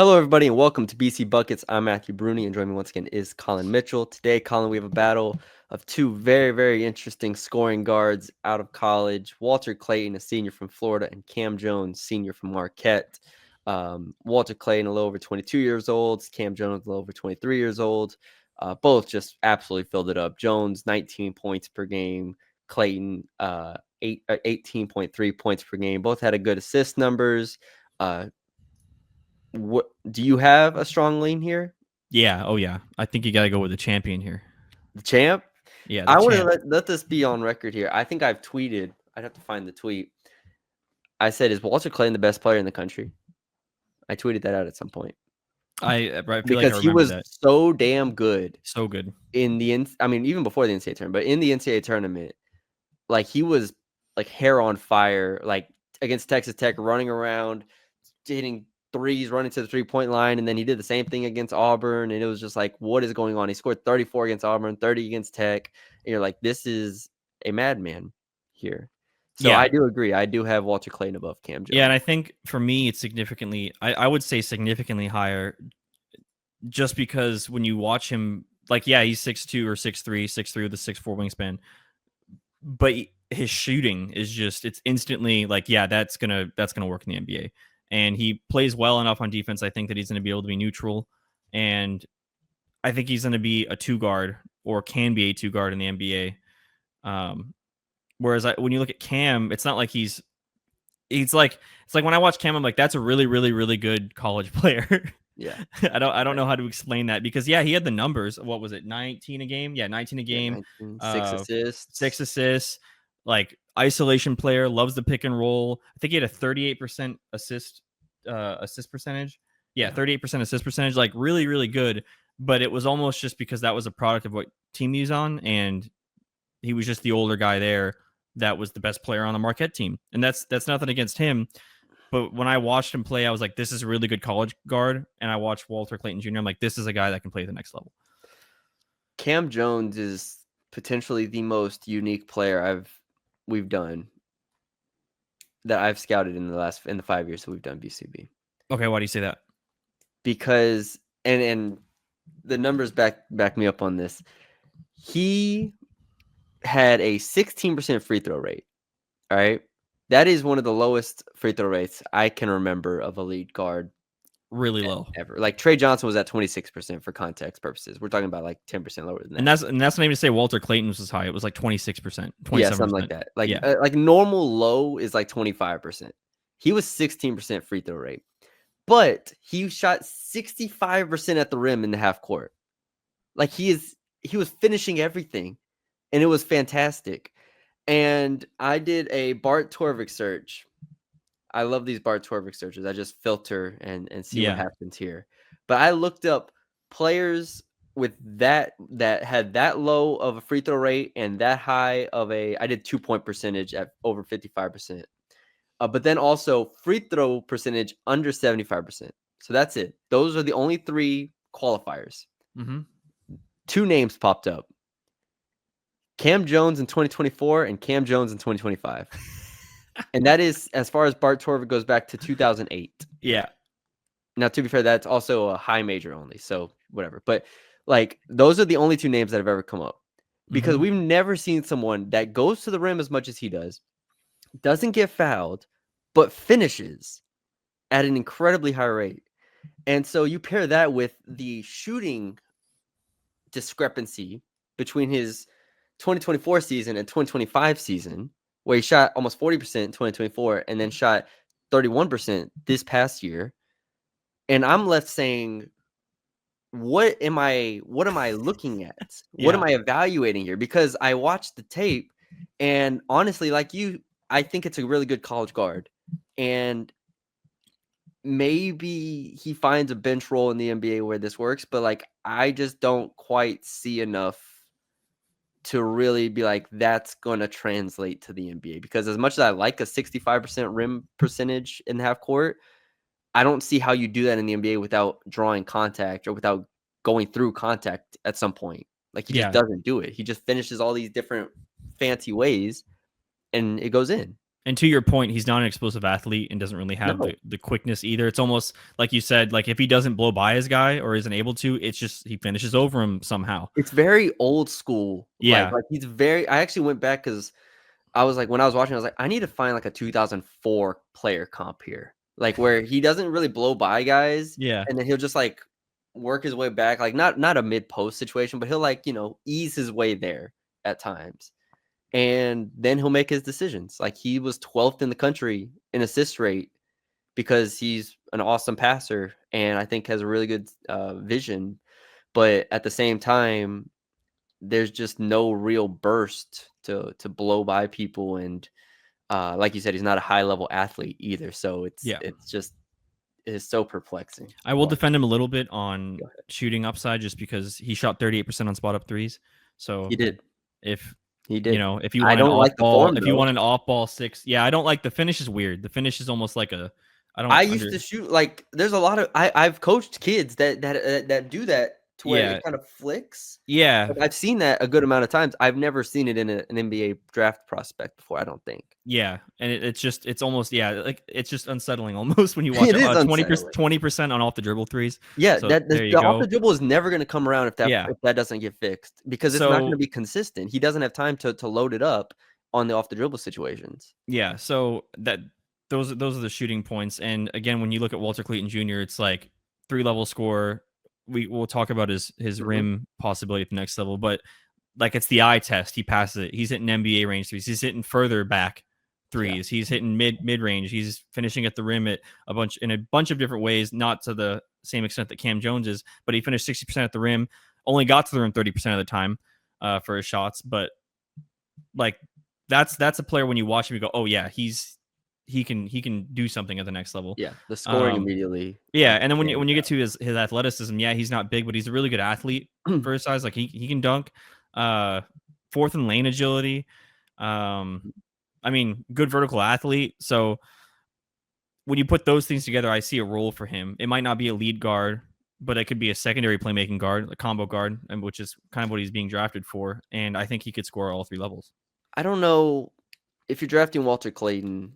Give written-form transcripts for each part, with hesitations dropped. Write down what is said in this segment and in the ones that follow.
Hello, everybody, and welcome to BC Buckets. I'm Matthew Brune, and joining me once again is Colin Mitchell. Today, Colin, we have a battle of two very, very interesting scoring guards out of college. Walter Clayton, a senior from Florida, and Kam Jones, senior from Marquette. Walter Clayton, a little over 22 years old. Kam Jones, a little over 23 years old. Both just absolutely filled it up. Jones, 19 points per game. Clayton, 18.3 points per game. Both had a good assist numbers. What do you have a strong lean here? Yeah. Oh, yeah. I think you got to go with the champion here. The champ? Yeah, the I want to champ. let this be on record here. I think I've tweeted. I'd have to find the tweet. I said, "Is Walter Clayton the best player in the country?" I tweeted that out at some point I feel like I because he remember was that. so damn good So good. in the. I mean, even before the NCAA tournament, but in the NCAA tournament, like he was like hair on fire, like against Texas Tech, running around, hitting threes, running to the 3-point line, and then he did the same thing against Auburn, and it was just like, what is going on? He scored 34 against Auburn, 30 against Tech, and you're like, this is a madman here. So Yeah. I do agree. I do have Walter Clayton above Kam Yeah. And Jones. I think for me, it's significantly, I would say significantly higher just because when you watch him, like, yeah, he's 6'2" or 6'3", 6'3" with a 6'4" wingspan, but his shooting is just, it's instantly like, yeah, that's going to work in the NBA. And he plays well enough on defense. I think that he's going to be able to be neutral. And I think he's going to be a two guard or can be a two guard in the NBA. Whereas when you look at Kam, it's not like he's like, it's like when I watch Kam, I'm like, that's a really, really, really good college player. Yeah. I don't know how to explain that because yeah, he had the numbers. What was it, 19 a game? Yeah, 19 a Yeah, game. 19, 6 assists. 6 assists. Like isolation player, loves the pick and roll. I think he had a 38% assist percentage. Yeah, Yeah. 38% assist percentage. Like really, really good. But it was almost just because that was a product of what team he's on, and he was just the older guy there that was the best player on the Marquette team. And that's nothing against him. But when I watched him play, I was like, this is a really good college guard. And I watched Walter Clayton Jr. I'm like, this is a guy that can play at the next level. Kam Jones is potentially the most unique player we've done that I've scouted in the 5 years that we've done BCB. Okay, why do you say that? Because and the numbers back me up on this. He had a 16% free throw rate. All right. That is one of the lowest free throw rates I can remember of a lead guard Really low. ever. Like Trey Johnson was at 26% for context purposes. We're talking about like 10% lower than And that. that's not even to say Walter Clayton was as high. It was like 26%, Yeah, something like 27%. that. Yeah. Like normal low is like 25%. He was 16% free throw rate, but he shot 65% at the rim in the half court. Like he was finishing everything, and it was fantastic. And I did a Bart Torvik search. I love these Bart Torvik searches. I just filter and see what Yeah. happens here. But I looked up players with that had that low of a free throw rate and that high of I did 2-point percentage at over 55%. But then also free throw percentage under 75%. So that's it. Those are the only 3 qualifiers. Mm-hmm. 2 names popped up. Kam Jones in 2024 and Kam Jones in 2025. And that is, as far as Bart Torvik goes, back to 2008. Yeah. Now, to be fair, that's also a high major only, so whatever. But like, those are the only 2 names that have ever come up because Mm-hmm. we've never seen someone that goes to the rim as much as he does, doesn't get fouled, but finishes at an incredibly high rate. And so you pair that with the shooting discrepancy between his 2024 season and 2025 season, where he shot almost 40% in 2024 and then shot 31% this past year. And I'm left saying, what am I looking at? What am Yeah. I evaluating here? Because I watched the tape and honestly, like you, I think it's a really good college guard. And maybe he finds a bench role in the NBA where this works, but like I just don't quite see enough to really be like, that's going to translate to the NBA. Because as much as I like a 65% rim percentage in half court, I don't see how you do that in the NBA without drawing contact or without going through contact at some point. Like he just Yeah. doesn't do it. He just finishes all these different fancy ways and it goes in. And to your point, he's not an explosive athlete and doesn't really have No, the quickness either. It's almost like you said, like if he doesn't blow by his guy or isn't able to, it's just he finishes over him somehow. it's very old school. Yeah. Like he's very. I actually went back because I was like, when I was watching, I was like, I need to find like a 2004 player comp here, like where he doesn't really blow by guys, Yeah. and then he'll just like work his way back, like not a mid post situation, but he'll like ease his way there at times, and then he'll make his decisions. Like he was 12th in the country in assist rate because he's an awesome passer, and I think has a really good vision, but at the same time, there's just no real burst to blow by people, and like you said, he's not a high level athlete either. So it's Yeah. it's just it's so perplexing. I will defend him a little bit on Go ahead. shooting upside just because he shot 38% on spot up threes. So He did. if He did. if you I want an don't off like the ball, form if you though. want an off ball six, yeah, I don't like the finish is weird. The finish is almost like a I I don't used under to shoot like there's a lot of I've coached kids that do that to where yeah. it kind of flicks. Yeah. Like, I've seen that a good amount of times. I've never seen it in an NBA draft prospect before, I don't think. Yeah, and it's almost like it's just unsettling almost when you watch It it. is 20% unsettling. 20% on off the dribble threes. Yeah, So that there you the off the go. dribble is never gonna come around Yeah. if that doesn't get fixed because it's not gonna So be consistent. He doesn't have time to load it up on the off the dribble situations. yeah, so those are the shooting points. And again, when you look at Walter Clayton Jr., it's like 3 level score. We'll talk about his Mhm. rim possibility at the next level, but like it's the eye test. He passes it. He's hitting NBA range threes. He's hitting further back Yeah. threes. He's hitting mid range. He's finishing at the rim at a bunch of different ways, not to the same extent that Kam Jones is, but he finished 60% at the rim. Only got to the rim 30% of the time for his shots, but like that's a player when you watch him, you go, oh yeah, he can do something at the next level. Yeah, the scoring Um, immediately, yeah, and then stands when you get out. to his athleticism, yeah, he's not big, but he's a really good athlete for his size. Like he can dunk. Uh, fourth and lane agility. Um, I mean, good vertical athlete. So when you put those things together, I see a role for him. It might not be a lead guard, but it could be a secondary playmaking guard, a combo guard, and which is kind of what he's being drafted for. And I think he could score all 3 levels. I don't know if you're drafting Walter Clayton,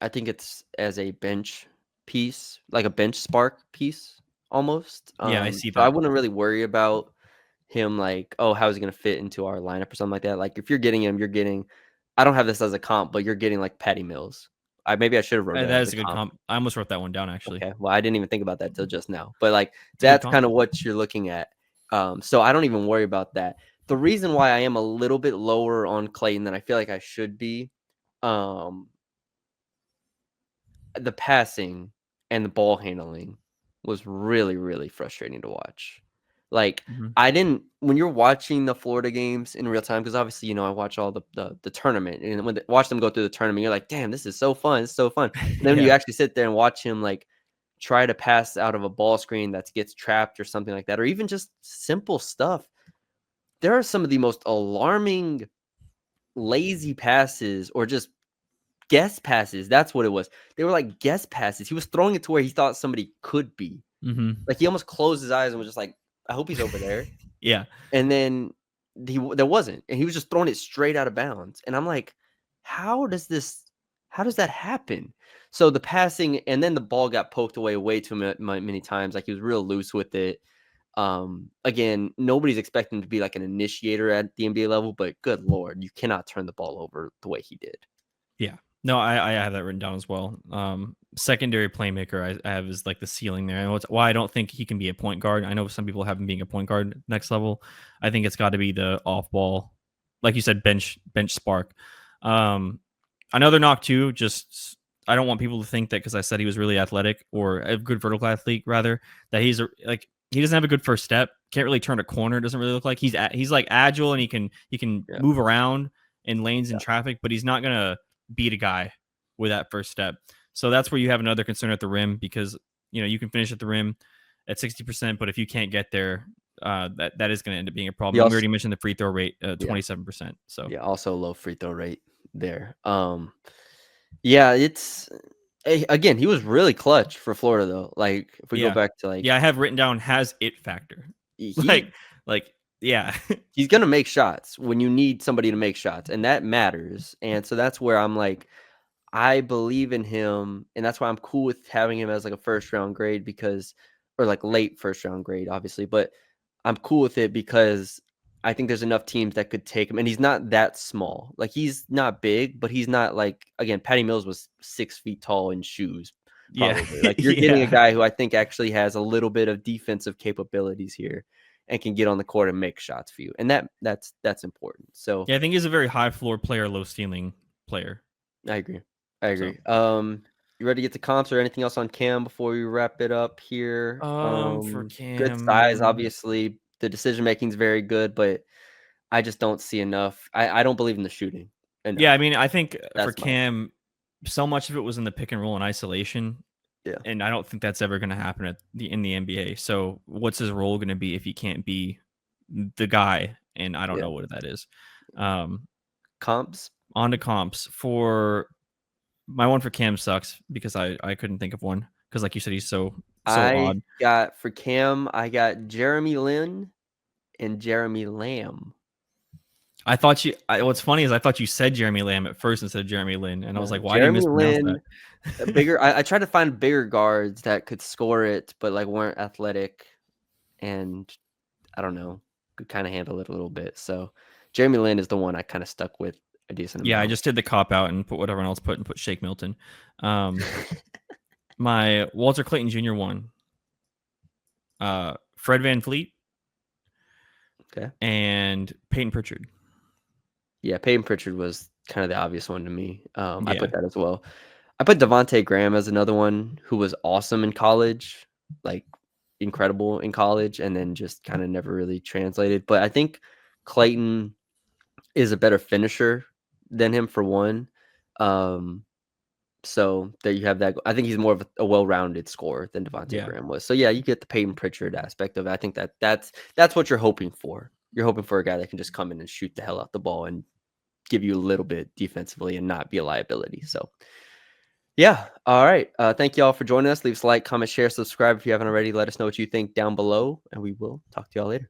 I think it's as a bench piece, like a bench spark piece almost. Yeah, I see So I that. wouldn't really worry about him like, oh, how is he gonna fit into our lineup or something like that. Like if you're getting him, you're getting I don't have this as a comp, but you're getting like Patty Mills. Maybe I should have wrote that That as is a a good comp. comp. I almost wrote that one down actually. Okay. Well, I didn't even think about that till just now. But like It's a good that's comp. kind of what you're looking at. So I don't even worry about that. The reason why I am a little bit lower on Clayton than I feel like I should be, um, the passing and the ball handling was really, really frustrating to watch. Like Mhm. I didn't when you're watching the Florida games in real time, because obviously, I watch all the tournament, and when watch them go through the tournament, you're like, damn, this is so fun. It's so fun. And then you Yeah. actually sit there and watch him like try to pass out of a ball screen that gets trapped or something like that, or even just simple stuff. There are some of the most alarming lazy passes or just guess passes. That's what it was. They were like guess passes. He was throwing it to where he thought somebody could be. Mhm. Like he almost closed his eyes and was just like, I hope he's over there. Yeah. And then there wasn't. And he was just throwing it straight out of bounds. And I'm like, how does that happen? So the passing and then the ball got poked away way too many times. Like he was real loose with it. Again, nobody's expecting to be like an initiator at the NBA level, but good Lord, you cannot turn the ball over the way he did. Yeah. No, I have that written down as well. Secondary playmaker I have is like the ceiling there. And why I don't think he can be a point guard. I know some people have him being a point guard next level. I think it's got to be the off ball, like you said, bench spark. Another knock too. Just I don't want people to think that because I said he was really athletic or a good vertical athlete, rather that like he doesn't have a good first step. Can't really turn a corner. Doesn't really look like he's like agile and he can Yeah. move around in lanes Yeah. and traffic, but he's not gonna beat a guy with that first step. So that's where you have another concern at the rim because you can finish at the rim at 60%, but if you can't get there, that is going to end up being a problem. He And we also, already mentioned the free throw rate, yeah, 27%. So yeah, also low free throw rate there. Yeah, it's again, he was really clutch for Florida though. Like if we go yeah, back to like yeah, I have written down has it factor. he Like yeah, he's gonna make shots when you need somebody to make shots, and that matters. And so that's where I'm like, I believe in him, and that's why I'm cool with having him as like a first round grade or like late first round grade, obviously. But I'm cool with it because I think there's enough teams that could take him, and he's not that small. Like he's not big, but he's not like again. Patty Mills was 6 feet tall in shoes, Yeah. probably. Like you're getting a Yeah. guy who I think actually has a little bit of defensive capabilities here, and can get on the court and make shots for you, and that's important. So Yeah, I think he's a very high floor player, low ceiling player. I agree. I So, agree. You ready to get to comps or anything else on Cam before we wrap it up here? for Good size, Cam. obviously. The decision making is very good, but I just don't see enough. I don't believe in the shooting Yeah, I enough. mean, I think for That's my thing. Cam, so much of it was in the pick and roll and isolation, Yeah. and I don't think that's ever going to happen in the NBA. So, what's his role going to be if he can't be the guy? And I don't Yeah. know what that is. Um, Comps. on to comps for my one for Cam sucks because I couldn't think of one because like you said he's so I odd. got for Cam, I got Jeremy Lin and Jeremy Lamb. I thought what's funny is I thought you said Jeremy Lamb at first instead of Jeremy Lin, and I was No, like, why do you Jeremy mispronounce that? Lin, a bigger. I tried to find bigger guards that could score it, but like weren't athletic, and I don't know, could kind of handle it a little bit. So Jeremy Lin is the one I kind of stuck with a decent Yeah, I amount. just did the cop out and put what everyone else put and put Shake Milton. My Walter Clayton Jr. one, Fred Van Fleet, Okay. and Peyton Pritchard. Yeah, Peyton Pritchard was kind of the obvious one to me. I Yeah, put that as well. I put Devonte Graham as another one who was awesome in college, like incredible in college, and then just kind of never really translated. But I think Clayton is a better finisher than him for one. So there you have that. I think he's more of a well-rounded scorer than Devonte yeah. Graham was. So yeah, you get the Peyton Pritchard aspect of it. I think that's what you're hoping for. You're hoping for a guy that can just come in and shoot the hell out the ball and give you a little bit defensively and not be a liability. So yeah. All right. Thank you all for joining us. Leave us a like, comment, share, subscribe if you haven't already. Let us know what you think down below, and we will talk to y'all later.